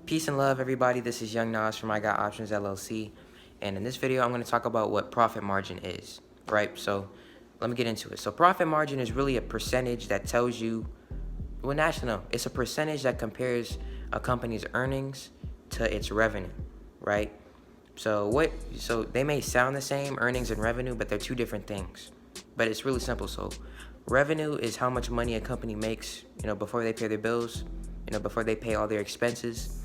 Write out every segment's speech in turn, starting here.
Peace and love, everybody. This is Young Nas from iGotOptions LLC, and in this video, I'm going to talk about what profit margin is, right? So let me get into it. So profit margin is really a percentage that tells you, well, actually, no, it's a percentage that compares a company's earnings to its revenue, right? So they may sound the same, earnings and revenue, but they're two different things. But it's really simple. So revenue is how much money a company makes, before they pay their bills, before they pay all their expenses.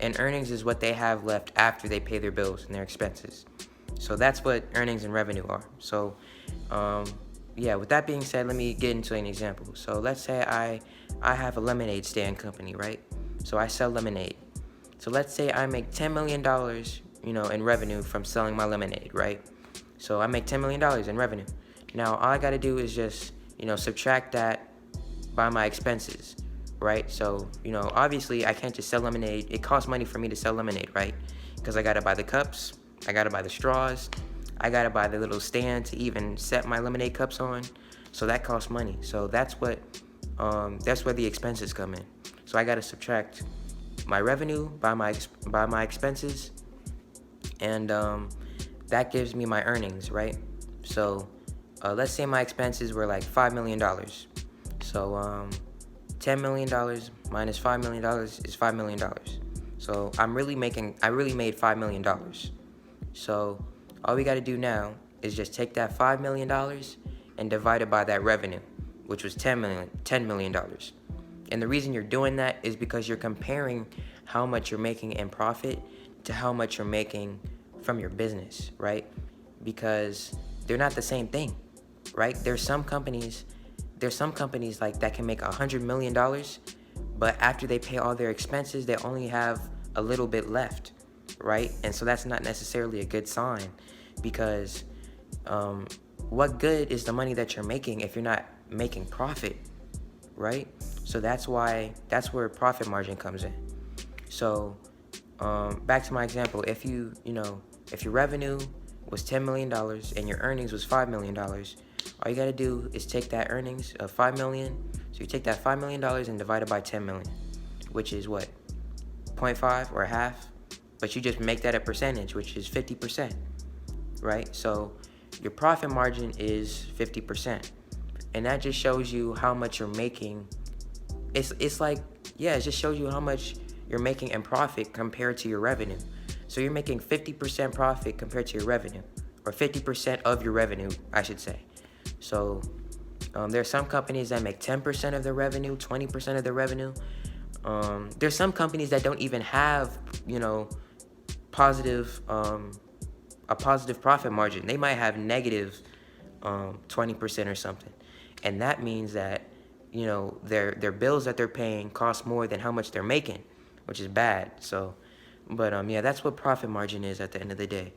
And earnings is what they have left after they pay their bills and their expenses. So that's what earnings and revenue are. So, yeah, with that being said, let me get into an example. So let's say I have a lemonade stand company, right? So I sell lemonade. So let's say I make $10 million, in revenue from selling my lemonade, right? So I make $10 million in revenue. Now, all I got to do is just, subtract that by my expenses, right? So, obviously I can't just sell lemonade. It costs money for me to sell lemonade, right? Because I got to buy the cups, I got to buy the straws, I got to buy the little stand to even set my lemonade cups on. So that costs money. So that's where the expenses come in. So I got to subtract my revenue by my expenses, and that gives me my earnings, right? So let's say my expenses were like $5 million. So $10 million minus $5 million is $5 million. So I really made $5 million. So all we got to do now is just take that $5 million and divide it by that revenue, which was $10 million. And the reason you're doing that is because you're comparing how much you're making in profit to how much you're making from your business, right? Because they're not the same thing, right? There's some companies like that can make $100 million, but after they pay all their expenses, they only have a little bit left, right? And so that's not necessarily a good sign, because what good is the money that you're making if you're not making profit, right? So that's where profit margin comes in. So back to my example, if your revenue was $10 million and your earnings was $5 million, all you gotta do is take that earnings of $5 million. So you take that $5 million and divide it by 10 million, which is what? 0.5 or a half? But you just make that a percentage, which is 50%, right? So your profit margin is 50%. And that just shows you how much you're making. It just shows you how much you're making in profit compared to your revenue. So you're making 50% profit compared to your revenue, or 50% of your revenue, I should say. So there are some companies that make 10% of their revenue, 20% of their revenue. There's some companies that don't even have, a positive profit margin. They might have negative 20% or something. And that means that, their bills that they're paying cost more than how much they're making, which is bad. So, but yeah, that's what profit margin is at the end of the day.